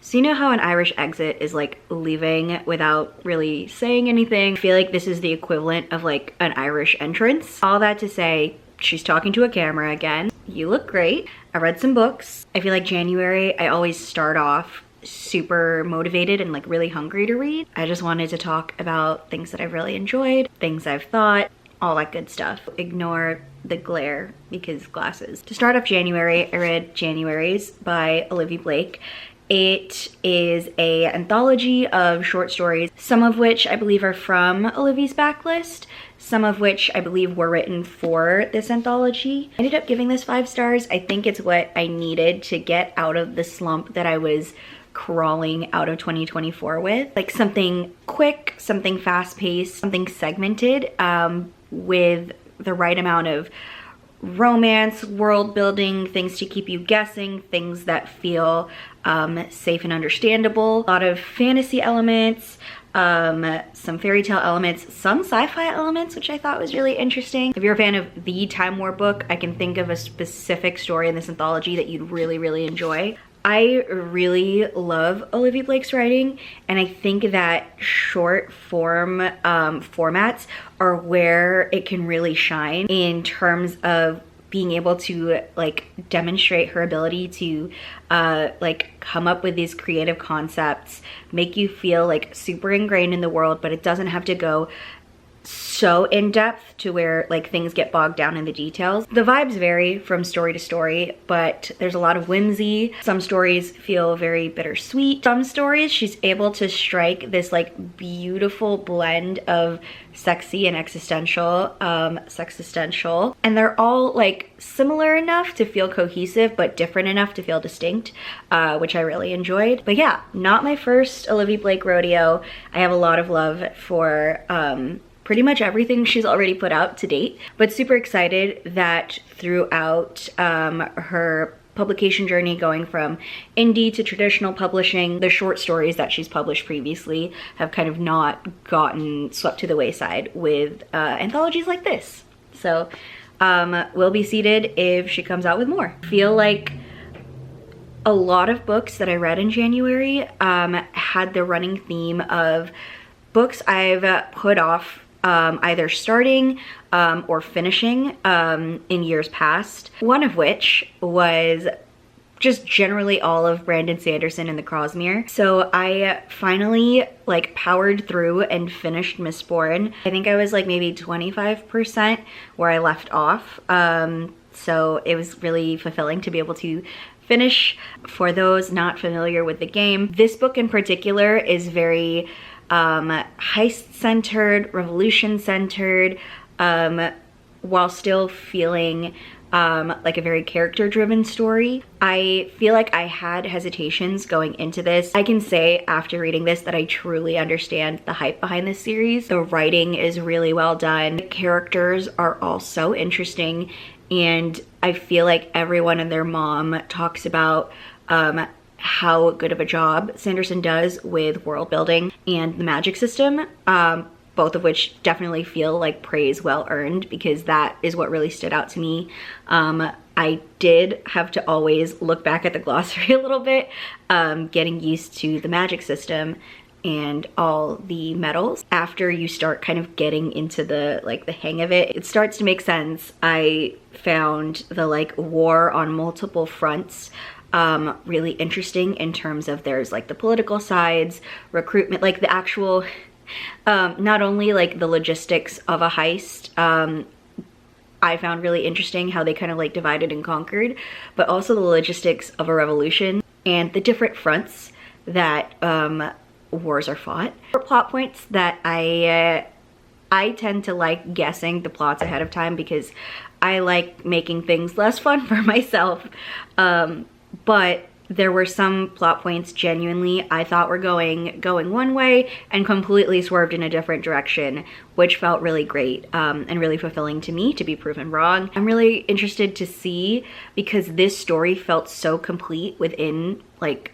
So you know how an Irish exit is like leaving without really saying anything? I feel like this is the equivalent of like an Irish entrance. All that to say, she's talking to a camera again. You look great. I read some books. I feel like January, I always start off super motivated and like really hungry to read. I just wanted to talk about things that I've really enjoyed, things I've thought, all that good stuff. Ignore the glare because glasses. To start off January, I read Januaries by Olivie Blake. It is an anthology of short stories, some of which I believe are from Olivie's backlist, some of which I believe were written for this anthology. I ended up giving this 5 stars. I think it's what I needed to get out of the slump that I was crawling out of 2024 with. Like something quick, something fast-paced, something segmented with the right amount of romance, world building, things to keep you guessing, things that feel safe and understandable. A lot of fantasy elements, some fairy tale elements, some sci-fi elements, which I thought was really interesting. If you're a fan of the Time War book, I can think of a specific story in this anthology that you'd really enjoy. I really love Olivie Blake's writing, and I think that short form formats are where it can really shine in terms of being able to like demonstrate her ability to like come up with these creative concepts, make you feel like super ingrained in the world, but it doesn't have to go so in depth to where like things get bogged down in the details. The vibes vary from story to story, but there's a lot of whimsy. Some stories feel very bittersweet. Some stories she's able to strike this like beautiful blend of sexy and existential, sexistential, and they're all like similar enough to feel cohesive but different enough to feel distinct, which I really enjoyed. But yeah, not my first Olivie Blake rodeo. I have a lot of love for pretty much everything she's already put out to date, but super excited that throughout her publication journey, going from indie to traditional publishing, the short stories that she's published previously have kind of not gotten swept to the wayside with anthologies like this. So we'll be seated if she comes out with more. I feel like a lot of books that I read in January had the running theme of books I've put off either starting or finishing in years past. One of which was just generally all of Brandon Sanderson and the Crosmere. So I finally like powered through and finished Mistborn. I think I was like maybe 25% where I left off. So it was really fulfilling to be able to finish. For those not familiar with the game, this book in particular is very heist-centered, revolution-centered, while still feeling like a very character-driven story. I feel like I had hesitations going into this. I can say after reading this that I truly understand the hype behind this series. The writing is really well done. The characters are all so interesting, and I feel like everyone and their mom talks about how good of a job Sanderson does with world building and the magic system, both of which definitely feel like praise well earned, because that is what really stood out to me. I did have to always look back at the glossary a little bit, getting used to the magic system and all the metals. After you start kind of getting into the like the hang of it, it starts to make sense. I found the like war on multiple fronts really interesting in terms of there's like the political sides, recruitment, like the actual, not only like the logistics of a heist, I found really interesting how they kind of like divided and conquered, but also the logistics of a revolution and the different fronts that wars are fought. Plot points that I tend to like guessing the plots ahead of time because I like making things less fun for myself. But there were some plot points genuinely I thought were going one way and completely swerved in a different direction, which felt really great and really fulfilling to me to be proven wrong. I'm really interested to see, because this story felt so complete within like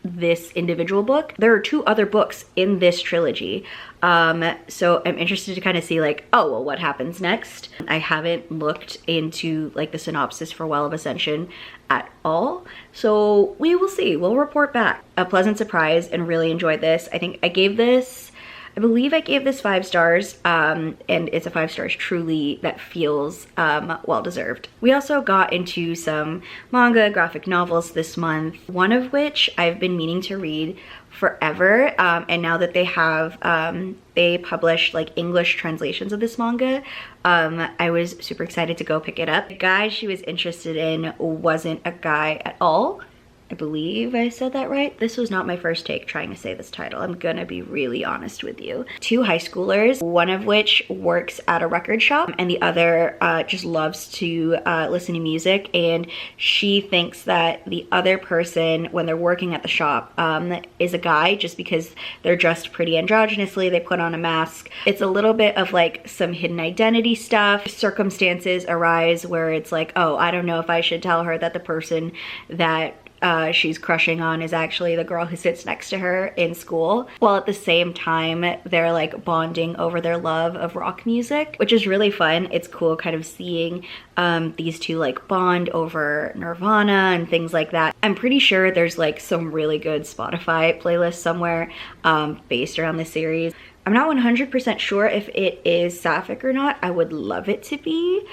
this individual book. There are 2 other books in this trilogy. So I'm interested to kind of see like, oh, well, what happens next? I haven't looked into like the synopsis for Well of Ascension at all. So we will see, we'll report back. A pleasant surprise and really enjoyed this. I believe I gave this 5 stars, and it's a 5 stars truly that feels well-deserved. We also got into some manga graphic novels this month, one of which I've been meaning to read forever, and now that they have, they published like English translations of this manga, I was super excited to go pick it up. The guy she was interested in wasn't a guy at all. I believe I said that right. This was not my first take trying to say this title. I'm gonna be really honest with you. 2 high schoolers, one of which works at a record shop and the other just loves to listen to music, and she thinks that the other person, when they're working at the shop, is a guy just because they're dressed pretty androgynously. They put on a mask. It's a little bit of like some hidden identity stuff. Circumstances arise where it's like, oh, I don't know if I should tell her that the person that she's crushing on is actually the girl who sits next to her in school, while at the same time they're like bonding over their love of rock music, which is really fun. It's cool kind of seeing these 2 like bond over Nirvana and things like that. I'm pretty sure there's like some really good Spotify playlist somewhere based around this series. I'm not 100% sure if it is sapphic or not. I would love it to be.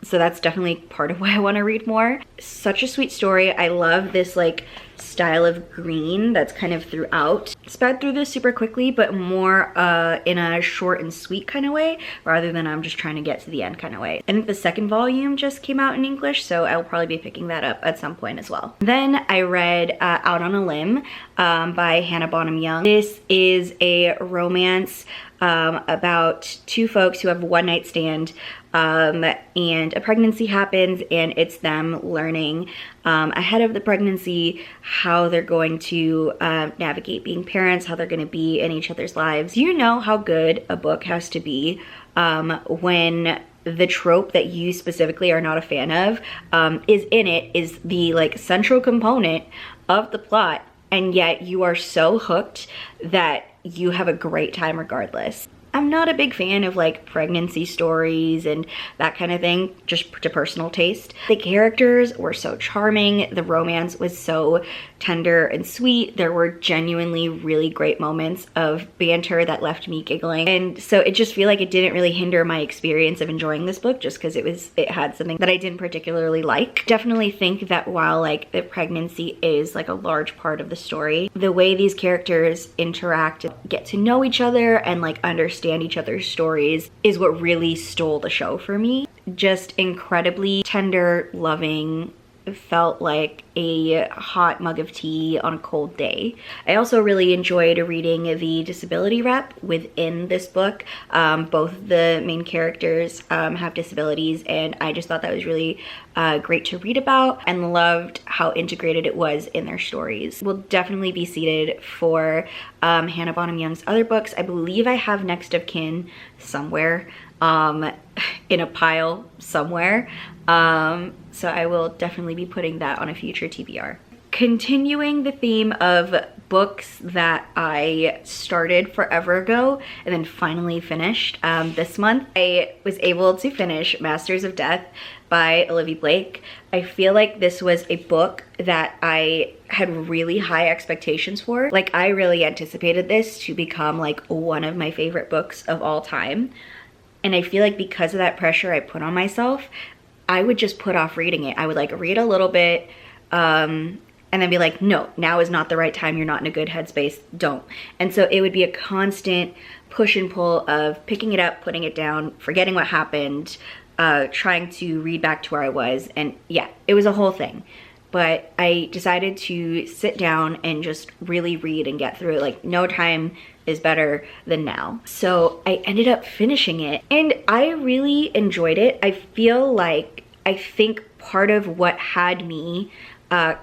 So that's definitely part of why I want to read more. Such a sweet story. I love this like style of green that's kind of throughout. Sped through this super quickly, but more in a short and sweet kind of way, rather than I'm just trying to get to the end kind of way. I think the 2nd volume just came out in English, so I will probably be picking that up at some point as well. Then I read Out on a Limb by Hannah Bonham Young. This is a romance about 2 folks who have a one-night stand, and a pregnancy happens, and it's them learning ahead of the pregnancy how they're going to navigate being parents, how they're going to be in each other's lives. You know how good a book has to be when the trope that you specifically are not a fan of is in it, is the like central component of the plot, and yet you are so hooked that you have a great time regardless. I'm not a big fan of like pregnancy stories and that kind of thing, just to personal taste. The characters were so charming. The romance was so tender and sweet. There were genuinely really great moments of banter that left me giggling. And so it just feel like it didn't really hinder my experience of enjoying this book, just because it had something that I didn't particularly like. Definitely think that while like the pregnancy is like a large part of the story, the way these characters interact, get to know each other and like understand each other's stories is what really stole the show for me. Just incredibly tender, loving, felt like a hot mug of tea on a cold day. I also really enjoyed reading the disability rep within this book. Both the main characters have disabilities, and I just thought that was really great to read about, and loved how integrated it was in their stories. Will definitely be seated for Hannah Bonham Young's other books. I believe I have Next of Kin somewhere in a pile somewhere. So I will definitely be putting that on a future TBR. Continuing the theme of books that I started forever ago and then finally finished this month, I was able to finish Masters of Death by Olivie Blake. I feel like this was a book that I had really high expectations for. Like, I really anticipated this to become like one of my favorite books of all time. And I feel like because of that pressure I put on myself, I would just put off reading it. I would like read a little bit and then be like, no, now is not the right time. You're not in a good headspace. Don't. And so it would be a constant push and pull of picking it up, putting it down, forgetting what happened, trying to read back to where I was. And yeah, it was a whole thing. But I decided to sit down and just really read and get through it. Like, no time is better than now. So I ended up finishing it and I really enjoyed it. I feel like, I think part of what had me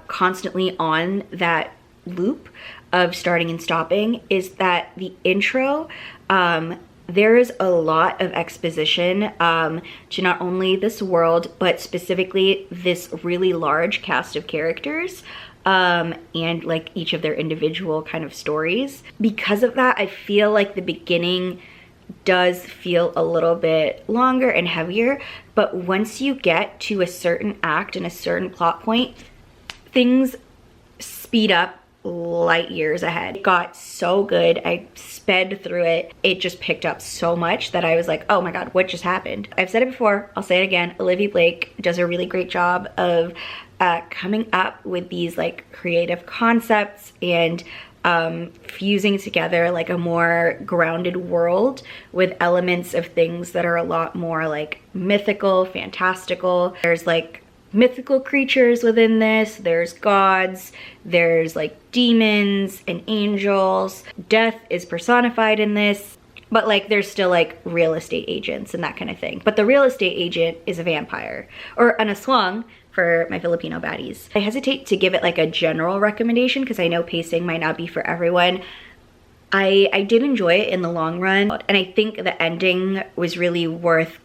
constantly on that loop of starting and stopping is that the intro, there is a lot of exposition to not only this world, but specifically this really large cast of characters. and like each of their individual kind of stories. Because of that, I feel like the beginning does feel a little bit longer and heavier, but once you get to a certain act and a certain plot point, things speed up light years ahead. It got so good. I sped through it. It just picked up so much that I was like, oh my god, what just happened? I've said it before, I'll say it again. Olivie Blake does a really great job of coming up with these like creative concepts and fusing together like a more grounded world with elements of things that are a lot more like mythical, fantastical. There's like mythical creatures within this, there's gods, there's like demons and angels. Death is personified in this, but like there's still like real estate agents and that kind of thing. But the real estate agent is a vampire, or an aswang for my Filipino baddies. I hesitate to give it like a general recommendation because I know pacing might not be for everyone. I did enjoy it in the long run, and I think the ending was really worth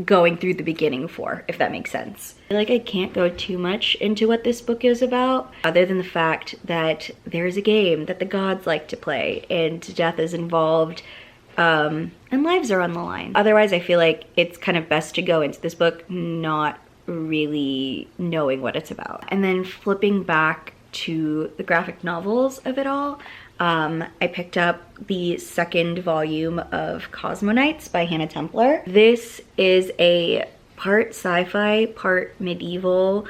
going through the beginning for, if that makes sense. I feel like I can't go too much into what this book is about, other than the fact that there's a game that the gods like to play and death is involved, and lives are on the line. Otherwise, I feel like it's kind of best to go into this book not really knowing what it's about. And then flipping back to the graphic novels of it all, I picked up the second volume of Cosmonites by Hannah Templer. This is a part sci-fi, part medieval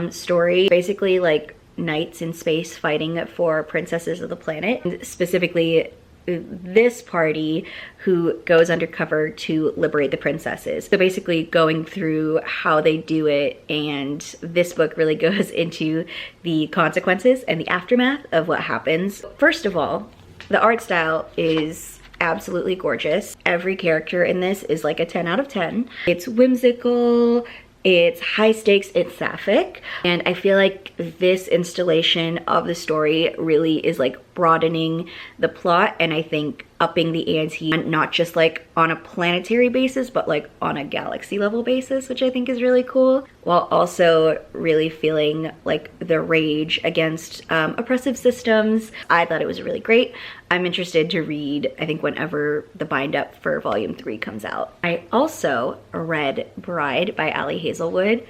story, basically like knights in space fighting for princesses of the planet, and specifically this party who goes undercover to liberate the princesses. So basically going through how they do it, and this book really goes into the consequences and the aftermath of what happens. First of all, the art style is absolutely gorgeous. Every character in this is like a 10 out of 10. It's whimsical, it's high stakes, it's sapphic, and I feel like this installation of the story really is like broadening the plot, and I think upping the ante, not just like on a planetary basis, but like on a galaxy level basis, which I think is really cool, while also really feeling like the rage against oppressive systems. I thought it was really great. I'm interested to read, I think, whenever the bind up for volume 3 comes out. I also read Bride by Ali Hazelwood.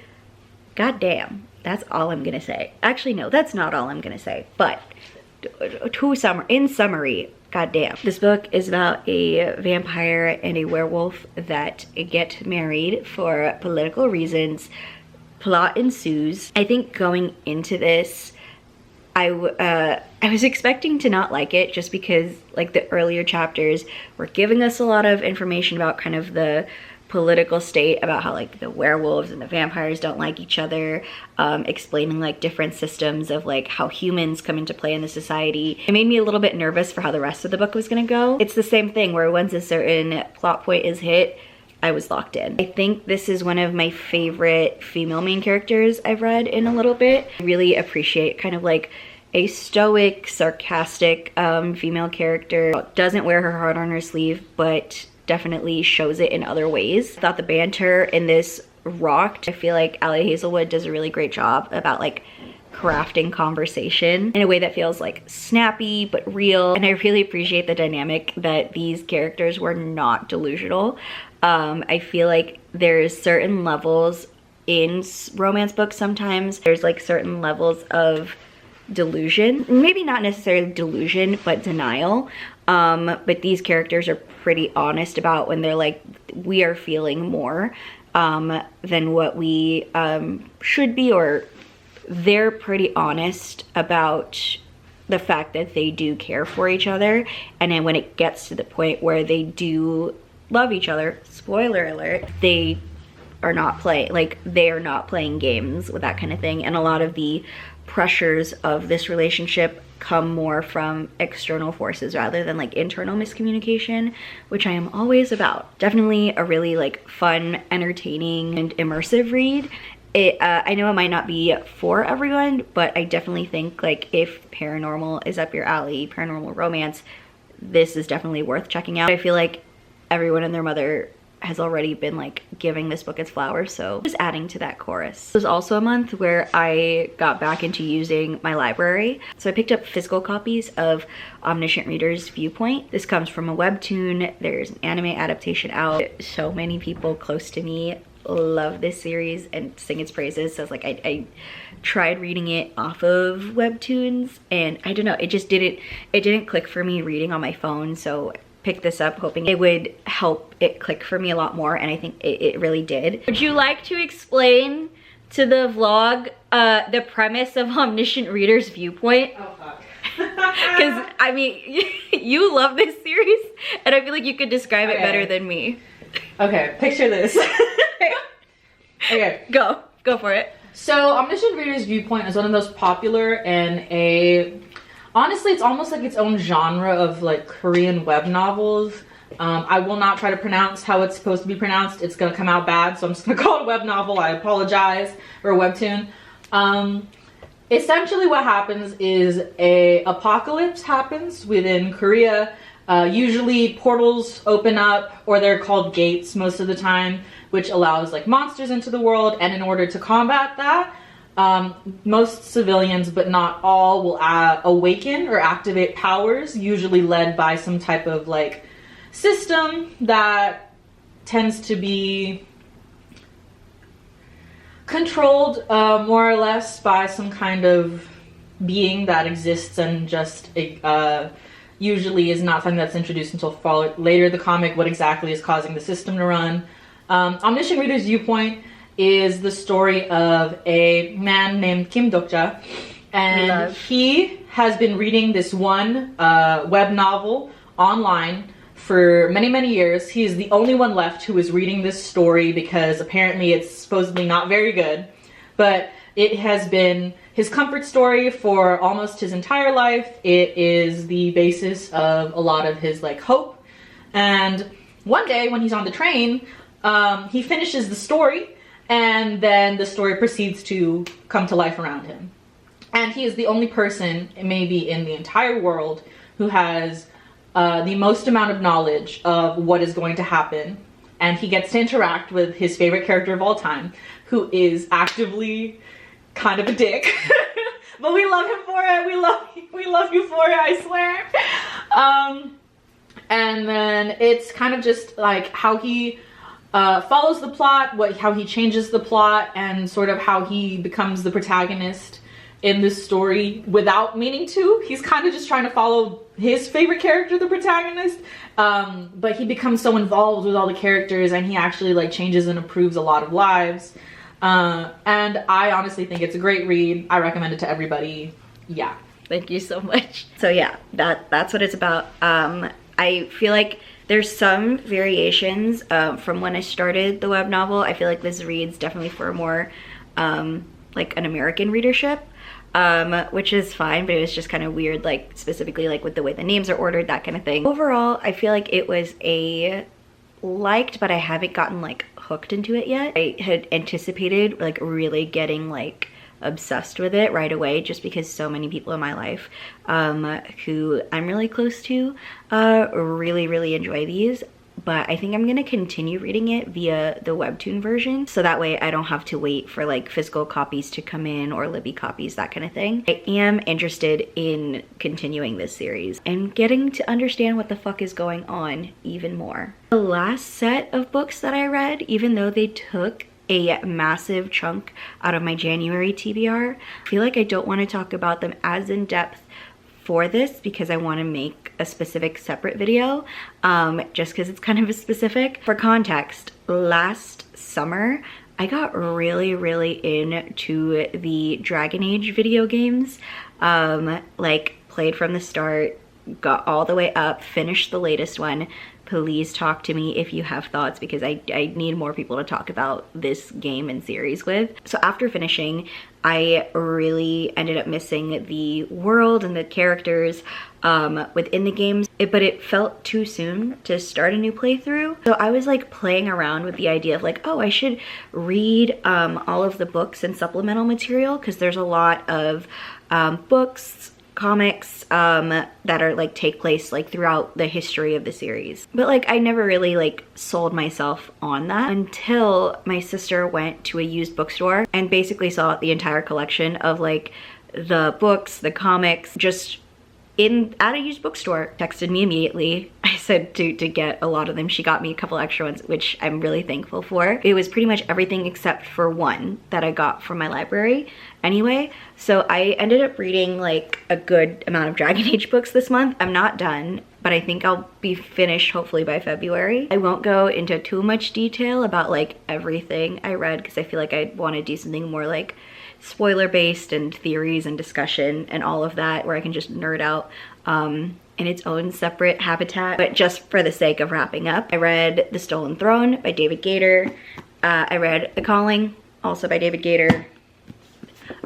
God damn, that's all I'm gonna say. Actually, no, that's not all I'm gonna say, but in summary, goddamn. This book is about a vampire and a werewolf that get married for political reasons. Plot ensues. I think going into this, I was expecting to not like it just because like the earlier chapters were giving us a lot of information about kind of the political state, about how like the werewolves and the vampires don't like each other, explaining like different systems of like how humans come into play in the society. It made me a little bit nervous for how the rest of the book was gonna go. It's the same thing where once a certain plot point is hit, I was locked in. I think this is one of my favorite female main characters I've read in a little bit. I really appreciate kind of like a stoic, sarcastic female character. Doesn't wear her heart on her sleeve, but definitely shows it in other ways. I thought the banter in this rocked. I feel like Ali Hazelwood does a really great job about like crafting conversation in a way that feels like snappy but real, and I really appreciate the dynamic that these characters were not delusional. I feel like there's certain levels in romance books, sometimes there's like certain levels of delusion, maybe not necessarily delusion, but denial. But these characters are pretty honest about when they're like, we are feeling more than what we should be, or they're pretty honest about the fact that they do care for each other. And then when it gets to the point where they do love each other, spoiler alert, they are not playing games with that kind of thing. And a lot of the pressures of this relationship come more from external forces rather than like internal miscommunication, which I am always about. Definitely a really like fun, entertaining, and immersive read. I know it might not be for everyone, but I definitely think like if paranormal is up your alley, paranormal romance, this is definitely worth checking out. I feel like everyone and their mother has already been like giving this book its flowers, so just adding to that chorus. It was also a month where I got back into using my library, so I picked up physical copies of Omniscient Reader's Viewpoint. This comes from a webtoon. There's an anime adaptation out. So many people close to me love this series and sing its praises, so it's like I tried reading it off of webtoons, and I don't know, it didn't click for me reading on my phone, so picked this up hoping it would help it click for me a lot more, and I think it really did. Would you like to explain to the vlog the premise of Omniscient Reader's Viewpoint? Oh fuck. Because I mean, you love this series, and I feel like you could describe it better than me. Okay, picture this. Okay, go for it. So Omniscient Reader's Viewpoint is one of those popular and honestly, it's almost like its own genre of like Korean web novels. I will not try to pronounce how it's supposed to be pronounced. It's gonna come out bad, so I'm just gonna call it web novel. I apologize. Or webtoon. Essentially what happens is a apocalypse happens within Korea. Usually portals open up, or they're called gates most of the time, which allows like monsters into the world, and in order to combat that, most civilians, but not all, will awaken or activate powers, usually led by some type of like system that tends to be controlled more or less by some kind of being that exists and just usually is not something that's introduced until later the comic, what exactly is causing the system to run. Omniscient Reader's Viewpoint is the story of a man named Kim Dokja, and he has been reading this one web novel online for many years. He is the only one left who is reading this story because apparently it's supposedly not very good, but it has been his comfort story for almost his entire life. It is the basis of a lot of his like hope, and one day when he's on the train, he finishes the story, and then the story proceeds to come to life around him. And he is the only person, maybe in the entire world, who has the most amount of knowledge of what is going to happen. And he gets to interact with his favorite character of all time, who is actively kind of a dick. But we love him for it. We love you for it, I swear. And then it's kind of just like how he follows the plot, how he changes the plot, and sort of how he becomes the protagonist in this story without meaning to. He's kind of just trying to follow his favorite character, the protagonist, but he becomes so involved with all the characters, and he actually like changes and improves a lot of lives. And I honestly think it's a great read. I recommend it to everybody. Yeah. Thank you so much. So yeah, that's what it's about. I feel like there's some variations from when I started the web novel. I feel like this reads definitely for a more like an American readership, which is fine, but it was just kind of weird, like specifically like with the way the names are ordered, that kind of thing. Overall, I feel like it was liked, but I haven't gotten like hooked into it yet. I had anticipated like really getting like obsessed with it right away, just because so many people in my life who I'm really close to really enjoy these. But I think I'm gonna continue reading it via the webtoon version, so that way I don't have to wait for like physical copies to come in or Libby copies, that kind of thing. I am interested in continuing this series and getting to understand what the fuck is going on even more. The last set of books that I read, even though they took a massive chunk out of my January TBR, I feel like I don't want to talk about them as in depth for this because I want to make a specific separate video, just because it's kind of a specific. For context, last summer I got really into the Dragon Age video games, like played from the start, got all the way up, finished the latest one. Please talk to me if you have thoughts, because I need more people to talk about this game and series with. So after finishing, I really ended up missing the world and the characters within the games, but it felt too soon to start a new playthrough. So I was like playing around with the idea of like, oh, I should read all of the books and supplemental material, because there's a lot of books comics that are like take place like throughout the history of the series. But like I never really like sold myself on that until my sister went to a used bookstore and basically saw the entire collection of like the books, the comics, just at a used bookstore. Texted me immediately. I said to get a lot of them. She got me a couple extra ones, which I'm really thankful for. It was pretty much everything except for one that I got from my library anyway. So I ended up reading like a good amount of Dragon Age books this month. I'm not done, but I think I'll be finished hopefully by February. I won't go into too much detail about like everything I read because I feel like I want to do something more like spoiler based and theories and discussion and all of that, where I can just nerd out in its own separate habitat. But just for the sake of wrapping up, I read The Stolen Throne by David Gator. I read The Calling, also by David Gator.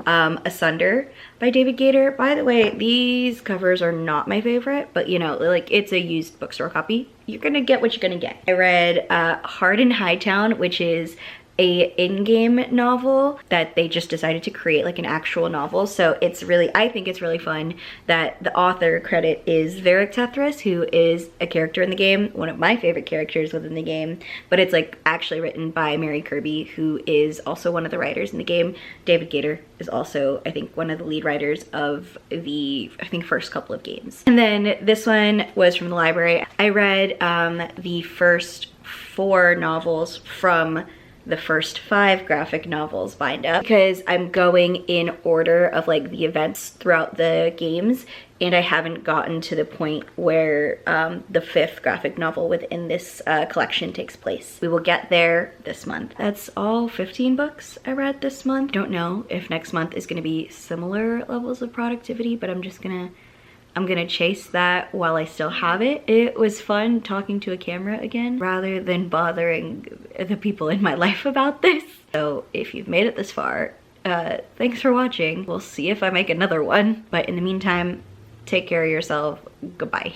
Asunder by David Gator. By the way, these covers are not my favorite, but you know, like it's a used bookstore copy. You're gonna get what you're gonna get. I read Hard in Hightown, which is a in-game novel that they just decided to create like an actual novel. So it's really, I think it's really fun that the author credit is Varric Tethras, who is a character in the game, one of my favorite characters within the game, but it's like actually written by Mary Kirby, who is also one of the writers in the game. David Gator is also, I think, one of the lead writers of the, I think, first couple of games. And then this one was from the library. I read the first 4 novels from the first 5 graphic novels bind up because I'm going in order of like the events throughout the games, and I haven't gotten to the point where the 5th graphic novel within this collection takes place. We will get there this month. That's all 15 books I read this month. Don't know if next month is gonna be similar levels of productivity, but I'm gonna chase that while I still have it. It was fun talking to a camera again rather than bothering the people in my life about this. So if you've made it this far, thanks for watching. We'll see if I make another one. But in the meantime, take care of yourself. Goodbye.